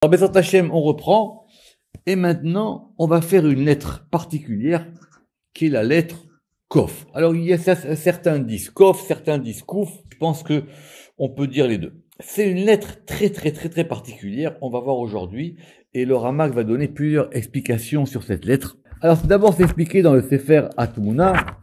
Alors, Bezrat Hashem, on reprend, et maintenant, on va faire une lettre particulière, qui est la lettre Kof. Alors, il y a certains disent Kof, certains disent Kouf, je pense que on peut dire les deux. C'est une lettre très particulière, on va voir aujourd'hui, et le Ramak va donner plusieurs explications sur cette lettre. Alors, d'abord, c'est expliqué dans le Sefer Atmuna,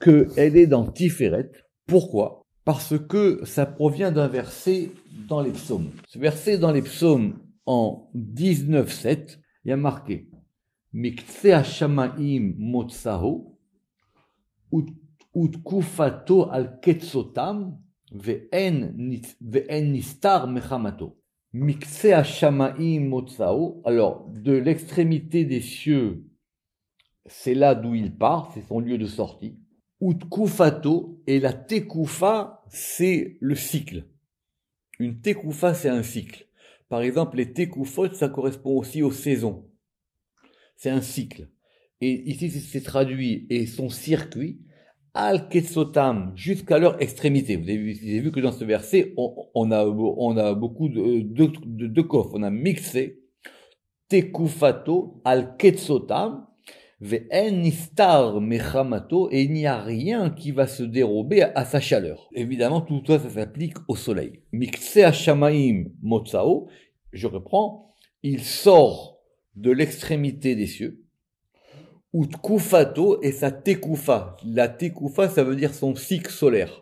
qu'elle est dans Tiferet. Pourquoi? Parce que ça provient d'un verset dans les psaumes. Ce verset dans les psaumes, en 19.7, il y a marqué Miktse Hashamaim Motsaho Utkufato al Ketsotam Ve'en Nistar Mechamato. Miktse Hashamaim Motsaho, alors de l'extrémité des cieux, c'est là d'où il part, c'est son lieu de sortie. Utkufato, et la Tekufa, c'est le cycle. Une Tekufa, c'est un cycle. Par exemple, les Tekufot, ça correspond aussi aux saisons. C'est un cycle. Et ici, c'est traduit, et son circuit, al ketsotam, jusqu'à leur extrémité. Vous avez vu que dans ce verset, on a beaucoup de kof. On a mixé Tekufato al ketsotam, ve'en nistar mechamato, et il n'y a rien qui va se dérober à sa chaleur. Évidemment, tout ça s'applique au soleil. Mikse hashamaim motsao, je reprends, il sort de l'extrémité des cieux, ou tkufato, et sa tekufa. La tekufa, ça veut dire son cycle solaire.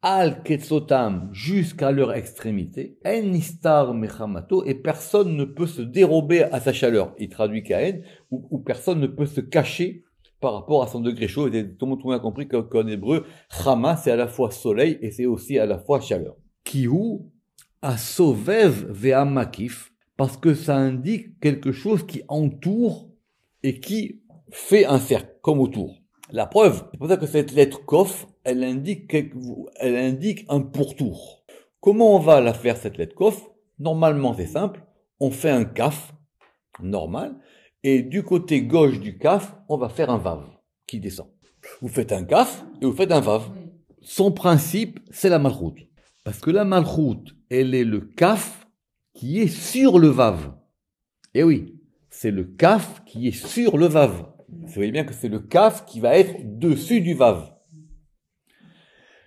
Al ketsotam, jusqu'à leur extrémité, en nistar mechamato, et personne ne peut se dérober à sa chaleur. Il traduit Kaen, où personne ne peut se cacher par rapport à son degré chaud. Et tout le monde a compris qu'en hébreu, chama, c'est à la fois soleil et c'est aussi à la fois chaleur. Kihu, a sovev ve'amakif, parce que ça indique quelque chose qui entoure et qui fait un cercle, comme autour. La preuve, c'est pour ça que cette lettre Kof, elle indique un pourtour. Comment on va la faire, cette lettre Kof? Normalement, c'est simple. On fait un kaf, normal, et du côté gauche du kaf, on va faire un vav, qui descend. Vous faites un kaf, et vous faites un vav. Son principe, c'est la malchoute. Parce que la malchoute, elle est le kaf qui est sur le vav. Et oui, c'est le kaf qui est sur le vav. Vous voyez bien que c'est le kaf qui va être dessus du vav.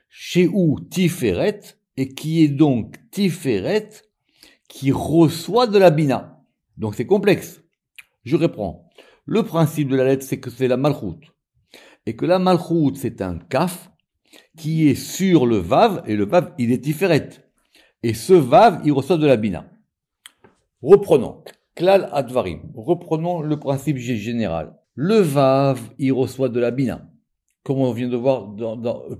Chez où Tiferet, et qui est donc Tiferet, qui reçoit de la bina. Donc c'est complexe. Je reprends. Le principe de la lettre, c'est que c'est la malchoute. Et que la malchoute, c'est un kaf qui est sur le vav, et le vav, il est Tiferet. Et ce vav, il reçoit de la bina. Reprenons. Klal advarim. Reprenons le principe général. Le vav, il reçoit de la bina, comme on vient de voir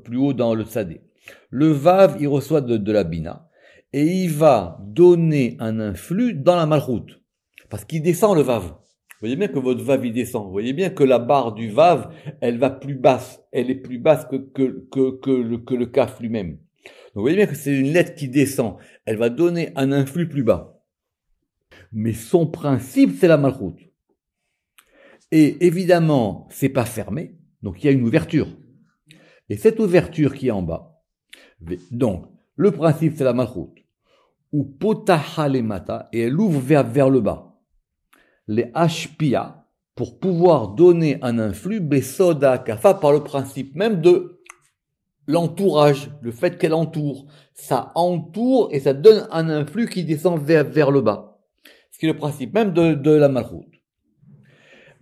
plus haut dans le tzadé. Le vav, il reçoit de la bina, et il va donner un influx dans la malchoute, parce qu'il descend le vav. Vous voyez bien que votre vav, il descend. Vous voyez bien que la barre du vav, elle va plus basse. Elle est plus basse que le kaf lui-même. Donc vous voyez bien que c'est une lettre qui descend. Elle va donner un influx plus bas. Mais son principe, c'est la malchoute. Et évidemment, c'est pas fermé, donc il y a une ouverture. Et cette ouverture qui est en bas, donc, le principe c'est la malchoute, ou potaha le mata, et elle ouvre vers le bas. Les hashpia, pour pouvoir donner un influx, besoda kafa, par le principe même de l'entourage, le fait qu'elle entoure. Ça entoure et ça donne un influx qui descend vers le bas. Ce qui est le principe même de la malchoute.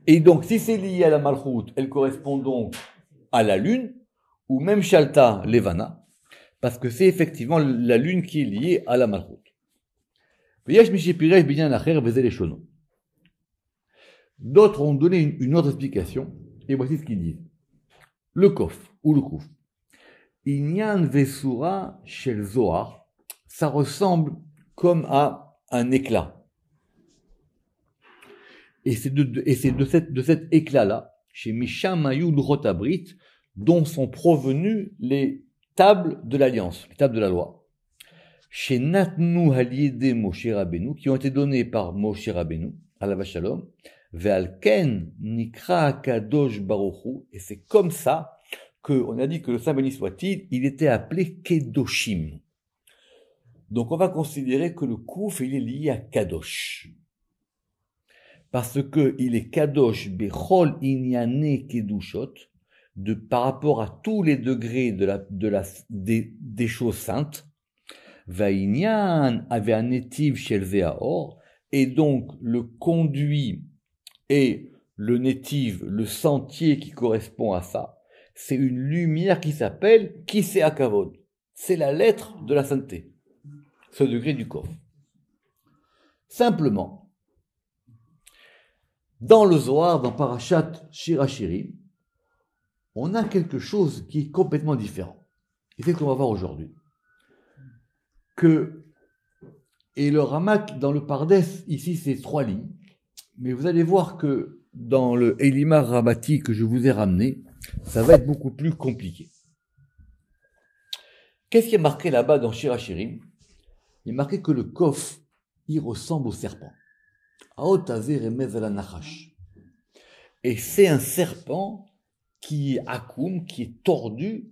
Et donc, si c'est lié à la malchoute, elle correspond donc à la lune, ou même Shalta Levana, parce que c'est effectivement la lune qui est liée à la malchoute. D'autres ont donné une autre explication, et voici ce qu'ils disent. Le kof, ou le kouf. Inyan vesura shel zohar, ça ressemble comme à un éclat. Et c'est de cet éclat-là, chez Mishamayou Rotabrit, dont sont provenues les tables de l'alliance, les tables de la loi. Chez Natnu Haliede Moshe Rabbeinu, qui ont été données par Moshe Rabbeinu, à la Shalom, Ve'alken Nikra Kadosh Baruchu, et c'est comme ça qu'on a dit que le Saint béni soit-il, il était appelé Kedoshim. Donc on va considérer que le kouf, il est lié à kadosh. Parce que il est kadosh bechol inyane kedushot, par rapport à tous les degrés des choses saintes. Vainyan avait un netiv shel ve'aor, et donc le conduit et le netiv, le sentier qui correspond à ça, c'est une lumière qui s'appelle kisei hakavod. C'est la lettre de la sainteté, ce degré du kof. Simplement, dans le Zohar, dans Parashat Shir HaShirim, on a quelque chose qui est complètement différent. Et c'est ce qu'on va voir aujourd'hui. Et le Ramak, dans le Pardes, ici, c'est 3 lignes. Mais vous allez voir que dans le Elimar Rabati que je vous ai ramené, ça va être beaucoup plus compliqué. Qu'est-ce qui est marqué là-bas dans Shir HaShirim? Il est marqué que le kof, il ressemble au serpent. Et c'est un serpent qui est akoum, qui est tordu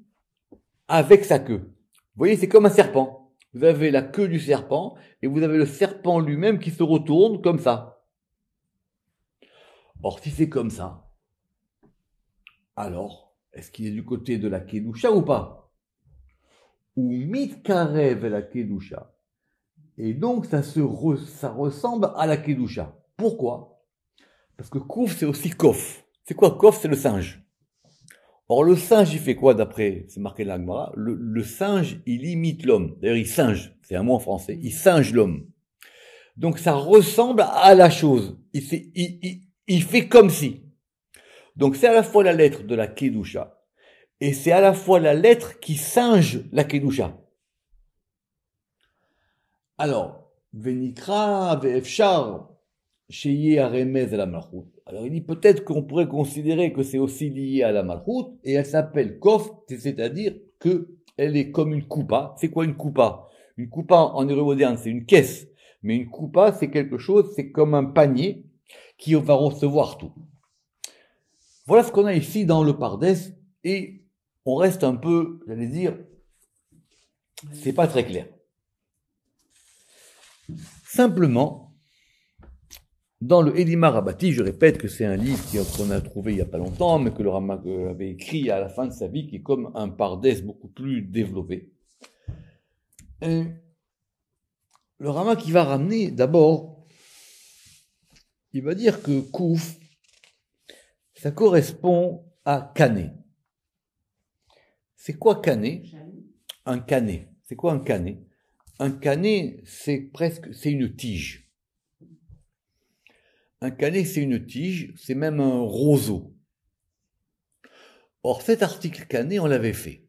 avec sa queue. Vous voyez, c'est comme un serpent. Vous avez la queue du serpent et vous avez le serpent lui-même qui se retourne comme ça. Or, si c'est comme ça, alors, est-ce qu'il est du côté de la Kedusha ou pas? Ou mitkarev la Kedusha. Et donc, ça ressemble à la Kedusha. Pourquoi? Parce que Kouf, c'est aussi Kof. C'est quoi Kof? C'est le singe. Or, le singe, il fait quoi d'après, c'est marqué dans la Gemara? Le singe, il imite l'homme. D'ailleurs, il singe. C'est un mot en français. Il singe l'homme. Donc, ça ressemble à la chose. Il fait comme si. Donc, c'est à la fois la lettre de la Kedusha. Et c'est à la fois la lettre qui singe la Kedusha. Alors, Venikra, Ve'efshar, Sheye Aremez à la Malchut. Alors, il dit peut-être qu'on pourrait considérer que c'est aussi lié à la Malchut, et elle s'appelle Kof, c'est-à-dire que elle est comme une coupa. C'est quoi une coupa? Une coupa en hébreu moderne, c'est une caisse. Mais une coupa, c'est quelque chose, c'est comme un panier qui va recevoir tout. Voilà ce qu'on a ici dans le Pardes, et on reste un peu, j'allais dire, c'est pas très clair. Simplement, dans le Elimar Rabati, je répète que c'est un livre qu'on a trouvé il n'y a pas longtemps, mais que le Ramak avait écrit à la fin de sa vie, qui est comme un Pardes beaucoup plus développé. Et le Ramak qui va ramener, d'abord, il va dire que Kouf, ça correspond à Kané. C'est quoi Kané? Un Kané. C'est quoi un Kané? Un Kané, c'est une tige. Un Kané, c'est une tige, c'est même un roseau. Or, cet article Kané, on l'avait fait.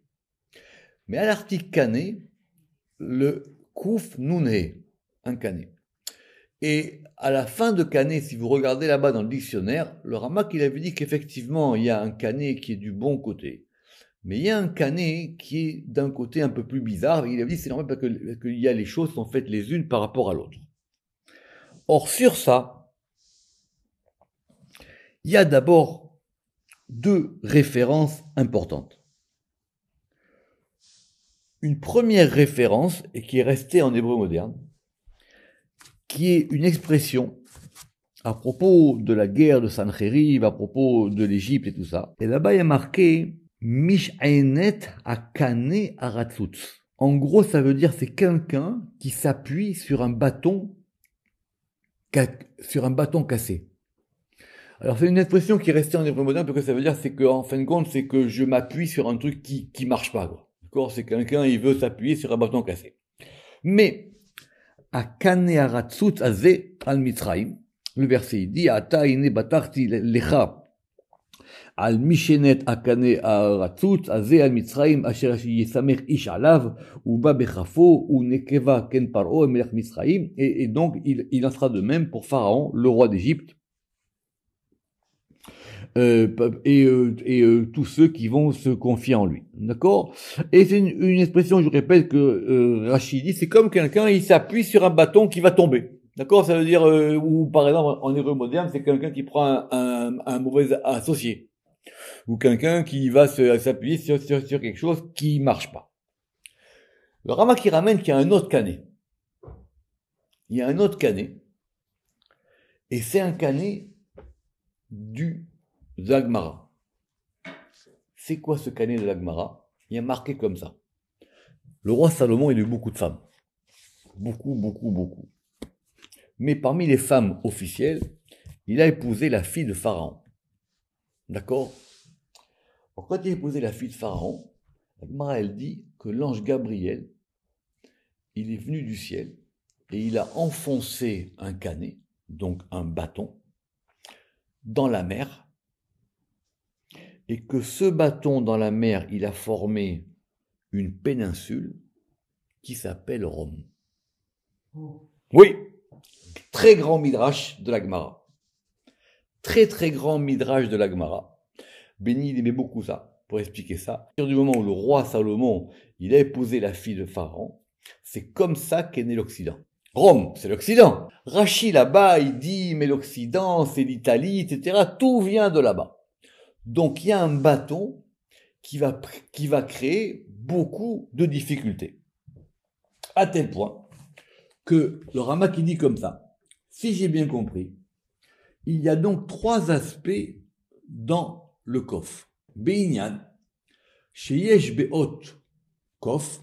Mais à l'article Kané, le Kouf Nunhe, un Kané. Et à la fin de Kané, si vous regardez là-bas dans le dictionnaire, le Ramak, il avait dit qu'effectivement, il y a un Kané qui est du bon côté. Mais il y a un Kané qui est d'un côté un peu plus bizarre. Il avait dit c'est normal parce qu'il y a les choses sont faites les unes par rapport à l'autre. Or, sur ça, il y a d'abord 2 références importantes. Une première référence, et qui est restée en hébreu moderne, qui est une expression à propos de la guerre de Sancheriv, à propos de l'Égypte et tout ça. Et là-bas, il y a marqué Mish'ainet akane aratzutz. En gros, ça veut dire c'est quelqu'un qui s'appuie sur un bâton cassé. Alors c'est une expression qui est restée en hébreu moderne parce que ça veut dire c'est que en fin de compte c'est que je m'appuie sur un truc qui marche pas quoi. D'accord, c'est quelqu'un il veut s'appuyer sur un bâton cassé. Mais akane aratzutz azeh al Mitzrayim, le verset il dit ata ine batarti lecha על משנת הקנה הרצוץ, הזה על מצרים, אשר יסמך איש עליו, הוא בא בכפו, הוא נקבה כן פרעה, מלך מצרים, et donc il en sera de même pour Pharaon, le roi d'Égypte, et tous ceux qui vont se confier en lui. D'accord? Et c'est une expression, je répète, que Rachid dit, c'est comme quelqu'un, il s'appuie sur un bâton qui va tomber. D'accord? Ça veut dire, ou par exemple, en hébreu moderne, c'est quelqu'un qui prend un mauvais associé. Ou quelqu'un qui va s'appuyer sur quelque chose qui marche pas. Le Ramak qui ramène qu'il y a un autre Kané. il y a un autre canet, et c'est un canet du Zagmara. C'est quoi ce canet de l'Agmara? Il y a marqué comme ça. Le roi Salomon, il a eu beaucoup de femmes. Beaucoup, beaucoup, beaucoup. Mais parmi les femmes officielles, il a épousé la fille de Pharaon. D'accord? Alors, quand il a épousé la fille de Pharaon, l'Agmara, elle dit que l'ange Gabriel, il est venu du ciel et il a enfoncé un canet, donc un bâton, dans la mer, et que ce bâton dans la mer, il a formé une péninsule qui s'appelle Rome. Oui, très grand midrash de la Gemara. Très très grand midrash de la Gemara. Béni, il aimait beaucoup ça, pour expliquer ça. À partir du moment où le roi Salomon, il a épousé la fille de Pharaon, c'est comme ça qu'est né l'Occident. Rome, c'est l'Occident. Rachi là-bas, il dit, mais l'Occident, c'est l'Italie, etc. Tout vient de là-bas. Donc il y a un bâton qui va créer beaucoup de difficultés. À tel point que le Rama qui dit comme ça, si j'ai bien compris, il y a donc 3 aspects dans le kof. Be'inyan, sheyesh be'ot kof,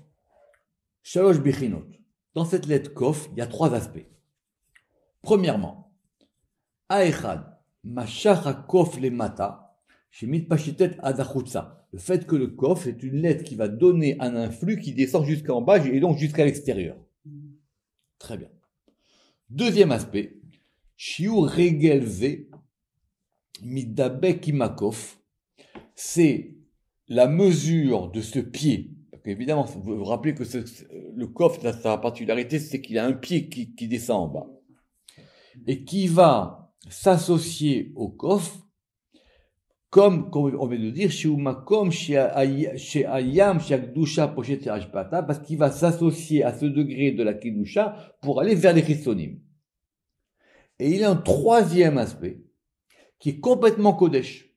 shalosh bechinot. Dans cette lettre kof, il y a 3 aspects. Premièrement, Aechad, mashach ha-kof le mata, shemit pashitet adachutza. Le fait que le kof est une lettre qui va donner un influx qui descend jusqu'en bas et donc jusqu'à l'extérieur. Très bien. Deuxième aspect, shiur regelze midabek imakof, c'est la mesure de ce pied. Parce qu'évidemment, vous vous rappelez que le kof, sa particularité, c'est qu'il a un pied qui descend en bas. Et qui va s'associer au kof, comme on vient de dire, parce qu'il va s'associer à ce degré de la kedusha pour aller vers les chisonim. Et il y a un troisième aspect qui est complètement kodesh.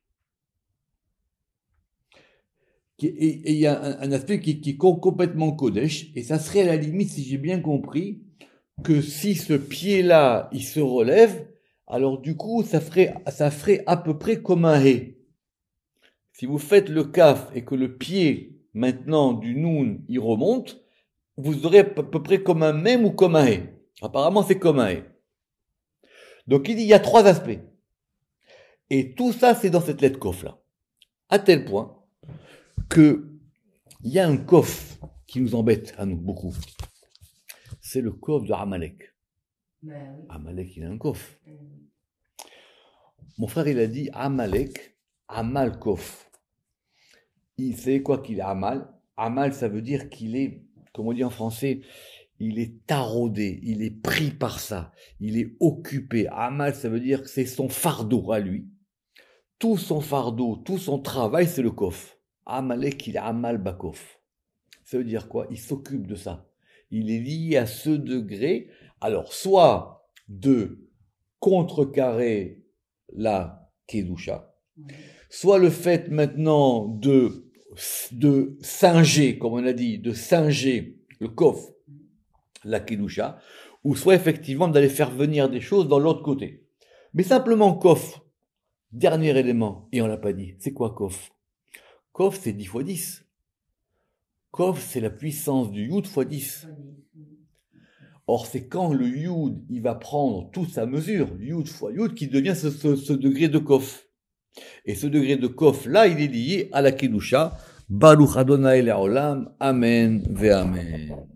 Et il y a un aspect qui est complètement kodesh, et ça serait à la limite, si j'ai bien compris, que si ce pied-là, il se relève, alors du coup, ça ferait à peu près comme un hé. Si vous faites le kaf et que le pied, maintenant, du noun, il remonte, vous aurez à peu près comme un mème ou comme un hé. Apparemment, c'est comme un hé. Donc, il dit, il y a 3 aspects. Et tout ça, c'est dans cette lettre kof-là. À tel point que il y a un kof qui nous embête à nous beaucoup. C'est le kof de Amalek. Amalek, il a un kof. Mon frère, il a dit Amalek, Amal kof. Il sait quoi qu'il est Amal. Amal, ça veut dire qu'il est, comme on dit en français, il est taraudé, il est pris par ça, il est occupé. Amal, ça veut dire que c'est son fardeau à lui. Tout son fardeau, tout son travail, c'est le kof. Amalek, il est Amal bakof. Ça veut dire quoi? Il s'occupe de ça. Il est lié à ce degré, alors soit de contrecarrer la kedusha, soit le fait maintenant de singer, comme on a dit, de singer le kof, la kedusha, ou soit effectivement d'aller faire venir des choses dans l'autre côté. Mais simplement kof, dernier élément, et on l'a pas dit, c'est quoi kof? Kof, c'est 10 fois 10. Kof, c'est la puissance du yud fois 10. Or, c'est quand le yud, il va prendre toute sa mesure, yud fois yud, qui devient ce degré de kof. Et ce degré de kof, là, il est lié à la kedusha. Baruch Adonai le'olam, amen ve'amen.